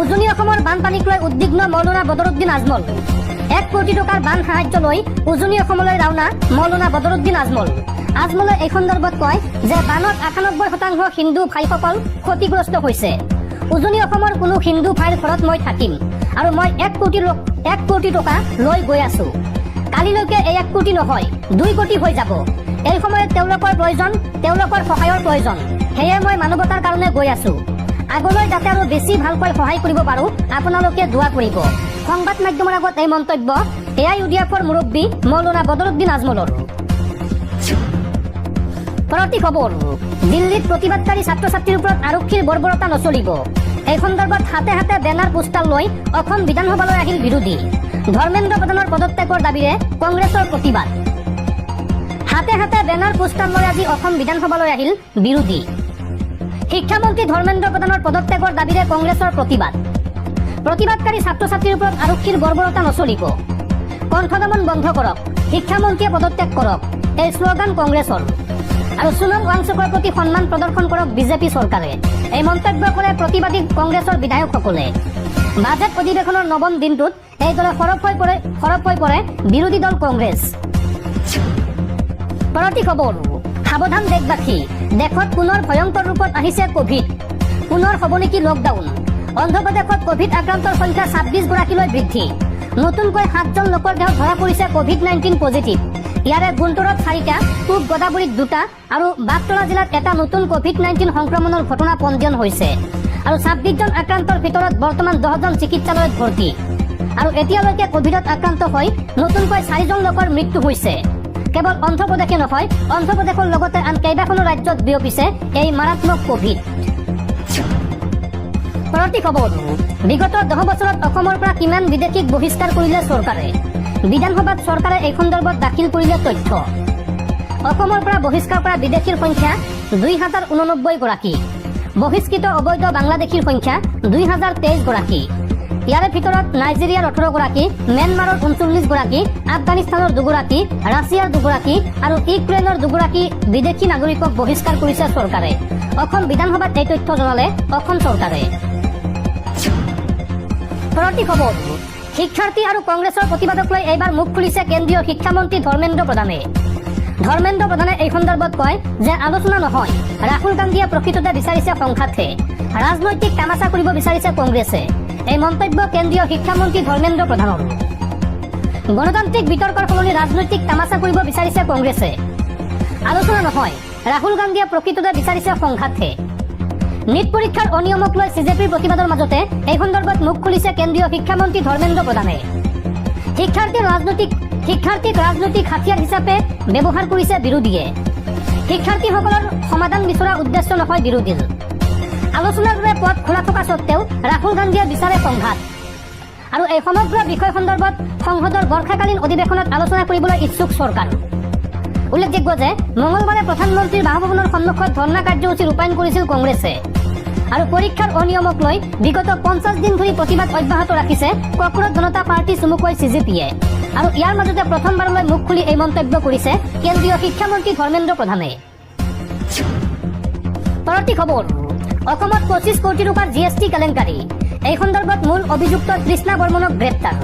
উজনি অসমৰ বানপানীক লৈ উদ্বিগ্ন মৌলানা বদৰুদ্দিন আজমল। 1 কোটি টকাৰ বান সাহায্য লৈ উজনি অসমলৈ ৰাওনা মৌলানা বদৰুদ্দিন আজমল। আজমলে এই সন্দৰ্ভত কয় যে বানত 98% হিন্দু ভাইসকল ক্ষতিগ্ৰস্ত হৈছে। উজনি অসমৰ কোনো হিন্দু ভাইৰ ঘৰত মই থাকিম আৰু মই 1 কোটি টকা লৈ গৈ আছো। কালিলৈকে এই 1 কোটি নহয় 2 কোটি হৈ যাব। এই সময়ত তেওঁলোকৰ প্ৰয়োজন, তেওঁলোকৰ সহায়ৰ প্ৰয়োজন। সেয়ে মই মানৱতাৰ কাৰণে গৈ আছো। আগলৈ যাতে আৰু বেছি ভালকৈ সহায় কৰিব পাৰো আপোনালোকে দোৱা কৰিব। সংবাদ মাধ্যমৰ আগত এই মন্তব্য AIUDFৰ মুৰব্বী মৌলানা বদৰুদ্দিন আজমলৰ। পৰৱৰ্তী খবৰ, দিল্লীত প্ৰতিবাদকাৰী ছাত্ৰ ছাত্ৰীৰ ওপৰত আৰক্ষীৰ বৰ্বৰতা নচলিব। এই সন্দৰ্ভত হাতে হাতে বেনাৰ পোষ্টাৰ লৈ অসম বিধানসভালৈ আহিল বিৰোধী। ধৰ্মেন্দ্ৰ প্ৰধানৰ পদত্যাগৰ দাবীৰে কংগ্ৰেছৰ প্ৰতিবাদ। হাতে হাতে বেনাৰ পোষ্টাৰ লৈ আজি অসম বিধানসভালৈ আহিল বিৰোধী। শিক্ষামন্ত্ৰী ধৰ্মেন্দ্ৰ প্ৰধানৰ পদত্যাগৰ দাবীৰে কংগ্ৰেছৰ প্ৰতিবাদ। প্ৰতিবাদকাৰী ছাত্ৰ ছাত্ৰীৰ ওপৰত আৰক্ষীৰ বৰ্বৰতা নচলিব। কণ্ঠদমন বন্ধ কৰক, শিক্ষামন্ত্ৰীয়ে পদত্যাগ কৰক, এই শ্লোগান কংগ্ৰেছৰ। আৰু সোণম ৱাংচুকৰ প্ৰতি সন্মান প্ৰদৰ্শন কৰক বিজেপি চৰকাৰে। এই মন্তব্য কৰে প্ৰতিবাদী কংগ্ৰেছৰ বিধায়কসকলে। বাজেট অধিৱেশনৰ 9ম দিনটোত এই দলে সৰব হৈ পৰে বিৰোধী দল কংগ্ৰেছ। পৰৱৰ্তী খবৰ, সাৱধান দেশবাসী, দেশত পুনৰ ভয়ংকৰ ৰূপত আহিছে কোভিড। পুনৰ হ'ব নেকি লকডাউন। অন্ধ্ৰপ্ৰদেশত কোভিড আক্ৰান্তৰ সংখ্যা 26 গৰাকীলৈ বৃদ্ধি। নতুনকৈ 7জন লোকৰ দেহত ধৰা পৰিছে কোভিড-19 পজিটিভ। ইয়াৰে গুণ্টুৰত 4টা, পূব গোদাবৰীত 2টা আৰু বাগতৰা জিলাত এটা নতুন কোভিড-19 সংক্ৰমণৰ ঘটনা পঞ্জীয়ন হৈছে। আৰু 26জন আক্ৰান্তৰ ভিতৰত বৰ্তমান 10জন চিকিৎসালয়ত ভৰ্তি। আৰু এতিয়ালৈকে কোভিডত আক্ৰান্ত হৈ নতুনকৈ 4জন লোকৰ মৃত্যু হৈছে। কেৱল অন্ধ্ৰপ্ৰদেশে নহয়, অন্ধ্ৰপ্ৰদেশৰ লগতে আন কেইবাখনো ৰাজ্যত বিয়পিছে এই মাৰাত্মক কোভিড। পৰৱৰ্তী খবৰ, বিগত 10 বছৰত অসমৰ পৰা কিমান বিদেশীক বহিষ্কাৰ কৰিলে চৰকাৰে। বিধানসভাত চৰকাৰে এই সন্দৰ্ভত দাখিল কৰিলে তথ্য। অসমৰ পৰা বহিষ্কাৰ কৰা বিদেশীৰ সংখ্যা 2089 গৰাকী। বহিষ্কৃত অবৈধ বাংলাদেশীৰ সংখ্যা 2023 গৰাকী। ইয়াৰে ভিতৰত নাইজেৰিয়াৰ 18 গৰাকী, ম্যানমাৰৰ 39 গৰাকী, আফগানিস্তানৰ 2 গৰাকী, ৰাছিয়াৰ 2 গৰাকী আৰু ইউক্ৰেইনৰ 2 গৰাকী বিদেশী নাগৰিকক বহিষ্কাৰ কৰিছে চৰকাৰে। অসম বিধানসভাত এই তথ্য জনালে অসম চৰকাৰে। পৰৱৰ্তী খবৰ, শিক্ষাৰ্থী আৰু কংগ্ৰেছৰ প্ৰতিবাদক লৈ এইবাৰ মুখ খুলিছে কেন্দ্ৰীয় শিক্ষামন্ত্ৰী ধৰ্মেন্দ্ৰ প্ৰধানে। ধৰ্মেন্দ্ৰ প্ৰধানে এই সন্দৰ্ভত কয় যে আলোচনা নহয়, ৰাহুল গান্ধীয়ে প্ৰকৃততে বিচাৰিছে সংঘাতহে। ৰাজনৈতিক তামাচা কৰিব বিচাৰিছে কংগ্ৰেছে। এই মন্তব্য কেন্দ্ৰীয় শিক্ষামন্ত্ৰী ধৰ্মেন্দ্ৰ প্ৰধানৰ। গণতান্ত্ৰিক বিতৰ্কৰ সলনি ৰাজনৈতিক তামাচা কৰিব বিচাৰিছে কংগ্ৰেছে। আলোচনা নহয়, ৰাহুল গান্ধীয়ে প্ৰকৃততে বিচাৰিছে সংঘাতহে। নীট পৰীক্ষাৰ অনিয়মক লৈ CJPৰ প্ৰতিবাদৰ মাজতে এই সন্দৰ্ভত মুখ খুলিছে কেন্দ্ৰীয় শিক্ষামন্ত্ৰী ধৰ্মেন্দ্ৰ প্ৰধানে। শিক্ষাৰ্থীক ৰাজনৈতিক হাতিয়াৰ হিচাপে ব্যৱহাৰ কৰিছে বিৰোধীয়ে। শিক্ষাৰ্থীসকলৰ সমাধান বিচৰা উদ্দেশ্য নহয় বিৰোধীৰ। আলোচনাৰ বাবে পথ খোলা থকা স্বত্বেও ৰাহুল গান্ধীয়ে বিচাৰে সংঘাত। আৰু এই সমগ্ৰ বিষয় সন্দৰ্ভত সংসদৰ বৰ্ষাকালীন অধিৱেশনত আলোচনা কৰিবলৈ ইচ্ছুক চৰকাৰ। উল্লেখযোগ্য যে মঙলবাৰে প্ৰধানমন্ত্ৰীৰ বাসভৱনৰ সন্মুখত ধৰ্ণা কাৰ্যসূচী ৰূপায়ণ কৰিছিল কংগ্ৰেছে। আৰু পৰীক্ষাৰ অনিয়মক লৈ বিগত 50 দিন ধৰি প্ৰতিবাদ অব্যাহত ৰাখিছে কক্ৰজ জনতা পাৰ্টি চমুকৈ CJPয়ে। আৰু ইয়াৰ মাজতে প্ৰথমবাৰলৈ মুখ খুলি এই মন্তব্য কৰিছে কেন্দ্ৰীয় শিক্ষামন্ত্ৰী ধৰ্মেন্দ্ৰ প্ৰধানে। পৰৱৰ্তী খবৰ, অসমত 25 কোটি টকাৰ GST কেলেংকাৰী। এই সন্দৰ্ভত মূল অভিযুক্ত তৃষ্ণা বৰ্মনক গ্ৰেপ্তাৰ।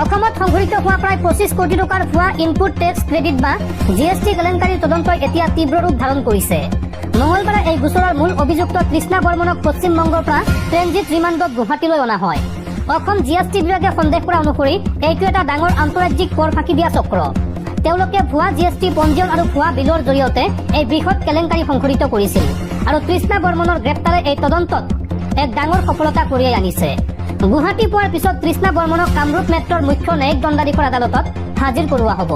অসমত সংঘটিত হোৱা প্ৰায় 25 কোটি টকাৰ ভুৱা ইনপুট টেক্স ক্ৰেডিট বা GST কেলেংকাৰীৰ তদন্তই এতিয়া তীব্ৰ ৰূপ ধাৰণ কৰিছে। মঙলবাৰে এই গোচৰৰ মূল অভিযুক্ত তৃষ্ণা বৰ্মনক পশ্চিমবংগৰ পৰা ট্ৰেনজিট ৰিমাণ্ডত গুৱাহাটীলৈ অনা হয়। অসম GST বিভাগে সন্দেহ কৰা অনুসৰি এইটো এটা ডাঙৰ আন্তঃৰাজ্যিক কৰ ফাঁকি দিয়া চক্ৰ। তেওঁলোকে ভুৱা GST পঞ্জীয়ন আৰু ভুৱা বিলৰ জৰিয়তে এই বৃহৎ কেলেংকাৰী সংঘটিত কৰিছিল। আৰু তৃষ্ণা বৰ্মনৰ গ্ৰেপ্তাৰে এই তদন্তত এক ডাঙৰ সফলতা কঢ়িয়াই আনিছে। গুৱাহাটী পোৱাৰ পিছত তৃষ্ণা বৰ্মনক কামৰূপ মেট্ৰৰ মুখ্য ন্যায়িক দণ্ডাধীশৰ আদালতত হাজিৰ কৰোৱা হ'ব।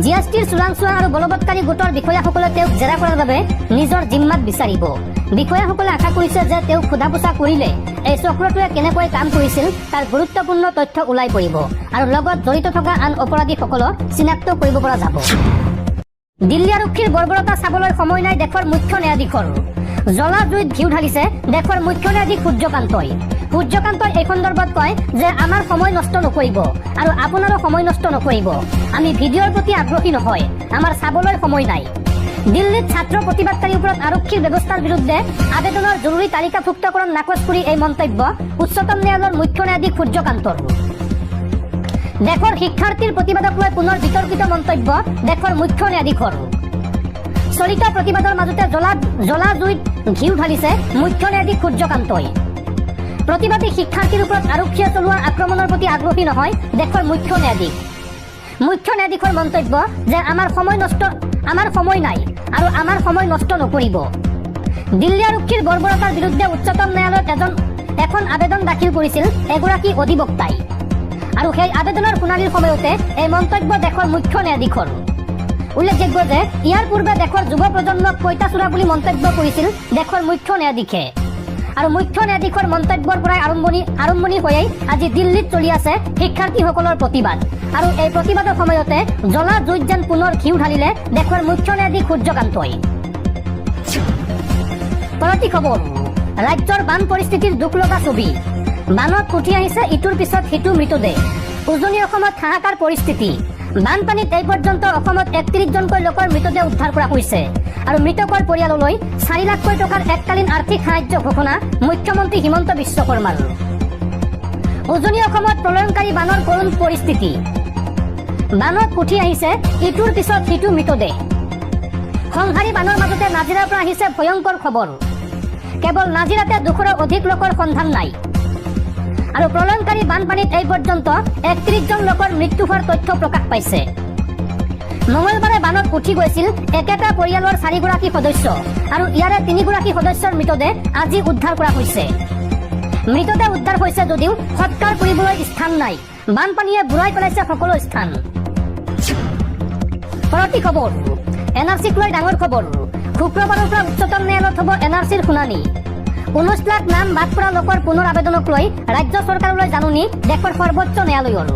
GSTৰ চোৰাংচোৱা আৰু বলবৎকাৰী গোটৰ বিষয়াসকলে তেওঁক জেৰা কৰাৰ বাবে নিজৰ জিম্মাত বিচাৰিব। বিষয়াসকলে আশা কৰিছে যে তেওঁক সোধা পোছা কৰিলে এই চক্ৰটোৱে কেনেকৈ কাম কৰিছিল তাৰ গুৰুত্বপূৰ্ণ তথ্য ওলাই পৰিব আৰু লগত জড়িত থকা আন অপৰাধীসকলক চিনাক্ত কৰিব পৰা যাব। দিল্লী আৰক্ষীৰ বৰ্বৰতা চাবলৈ সময় নাই দেশৰ মুখ্য ন্যায়াধীশৰ। জ্বলা জুইত ঘিউ ঢালিছে দেশৰ মুখ্য ন্যায়াধীশ সূৰ্যকান্তই। সূৰ্যকান্তই এই সন্দৰ্ভত কয় যে আমাৰ সময় নষ্ট নকৰিব আৰু আপোনাৰো সময় নষ্ট নকৰিব। আমি ভিডিঅ'ৰ প্ৰতি আগ্ৰহী নহয়, আমাৰ চাবলৈ সময় নাই। দিল্লীত ছাত্ৰ প্ৰতিবাদকাৰীৰ ওপৰত আৰক্ষীৰ ব্যৱস্থাৰ বিৰুদ্ধে আবেদনৰ জৰুৰী তালিকাভুক্তকৰণ নাকচ কৰি এই মন্তব্য উচ্চতম ন্যায়ালয়ৰ মুখ্য ন্যায়াধীশ সূৰ্যকান্তৰ। দেশৰ শিক্ষাৰ্থীৰ প্ৰতিবাদক লৈ পুনৰ বিতৰ্কিত মন্তব্য দেশৰ মুখ্য ন্যায়াধীশৰ। চলিত প্ৰতিবাদৰ মাজতে জ্বলা জুইত ঘিউ ঢালিছে মুখ্য ন্যায়াধীশ সূৰ্যকান্তই। প্ৰতিবাদী শিক্ষাৰ্থীৰ ওপৰত আৰক্ষীয়ে চলোৱা আক্ৰমণৰ প্ৰতি আগ্ৰহী নহয় দেশৰ মুখ্য ন্যায়াধীশ। মুখ্য ন্যায়াধীশৰ মন্তব্য যে আমাৰ সময় নাই আৰু আমাৰ সময় নষ্ট নকৰিব। দিল্লী আৰক্ষীৰ বৰ্বৰতাৰ বিৰুদ্ধে উচ্চতম ন্যায়ালয়ত এখন আবেদন দাখিল কৰিছিল এগৰাকী অধিবক্তাই, আৰু সেই আবেদনৰ শুনানিৰ সময়তে এই মন্তব্য দেশৰ মুখ্য ন্যায়াধীশৰ। উল্লেখযোগ্য যে ইয়াৰ পূৰ্বে দেশৰ যুৱ প্ৰজন্মক পঁইতাচোৰা বুলি মন্তব্য কৰিছিল দেশৰ মুখ্য ন্যায়াধীশে। আৰু মুখ্য ন্যায়াধীশৰ মন্তব্যৰ পৰাই আৰম্ভণি হৈয়েই আজি দিল্লীত চলি আছে শিক্ষাৰ্থীসকলৰ প্ৰতিবাদ। আৰু এই প্ৰতিবাদৰ সময়তে জ্বলা জুইত যেন পুনৰ ঘিউ ঢালিলে দেশৰ মুখ্য ন্যায়াধীশ সূৰ্যকান্তই। পৰৱৰ্তী খবৰ, ৰাজ্যৰ বান পৰিস্থিতিৰ দুখ লগা ছবি। বানত উঠি আহিছে ইটোৰ পিছত সিটো মৃতদেহ। উজনি অসমত হাহাকাৰ পৰিস্থিতি। বানপানীত এই পৰ্যন্ত অসমত ৩১জনকৈ লোকৰ মৃতদেহ উদ্ধাৰ কৰা হৈছে। আৰু মৃতকৰ পৰিয়াললৈ ৪ লাখকৈ টকাৰ এককালীন আৰ্থিক সাহায্য ঘোষণা মুখ্যমন্ত্ৰী হিমন্ত বিশ্ব শৰ্মাৰ। উজনি অসমত প্ৰলয়ংকাৰী বানৰ কৰুণ পৰিস্থিতি। বানত উঠি আহিছে ইটোৰ পিছত সিটো মৃতদেহ। সংহাৰী বানৰ মাজতে নাজিৰাৰ পৰা আহিছে ভয়ংকৰ খবৰ। কেৱল নাজিৰাতে ২০০ৰো অধিক লোকৰ সন্ধান নাই। আৰু প্ৰলয়ংকাৰী বানপানীত এই পৰ্যন্ত ৩১জন লোকৰ মৃত্যু হোৱাৰ তথ্য প্ৰকাশ পাইছে। মঙলবাৰে বানত উঠি গৈছিল একেটা পৰিয়ালৰ ৪গৰাকী সদস্য, আৰু ইয়াৰে ৩গৰাকী সদস্যৰ মৃতদেহ আজি উদ্ধাৰ কৰা হৈছে। মৃতদেহ উদ্ধাৰ হৈছে যদিও সৎকাৰ কৰিবলৈ স্থান নাই। বানপানীয়ে বুৰাই পেলাইছে সকলো স্থান। পৰৱৰ্তী খবৰ, NRCক লৈ ডাঙৰ খবৰ। শুক্ৰবাৰৰ পৰা উচ্চতম ন্যায়ালয়ত হ'ব NRCৰ শুনানি। 19 লাখ নাম বাদ পৰা লোকৰ পুনৰ আবেদনক লৈ ৰাজ্য চৰকাৰলৈ জাননী দেশৰ সৰ্বোচ্চ ন্যায়ালয়ৰ।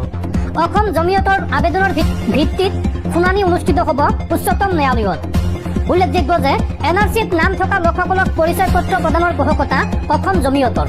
অসম জমিয়তৰ আবেদনৰ ভিত্তিত শুনানি অনুষ্ঠিত হ'ব উচ্চতম ন্যায়ালয়ত। উল্লেখযোগ্য যে NRCত নাম থকা লোকসকলক পৰিচয় পত্ৰ প্ৰদানৰ পোষকতা অসম জমিয়তৰ।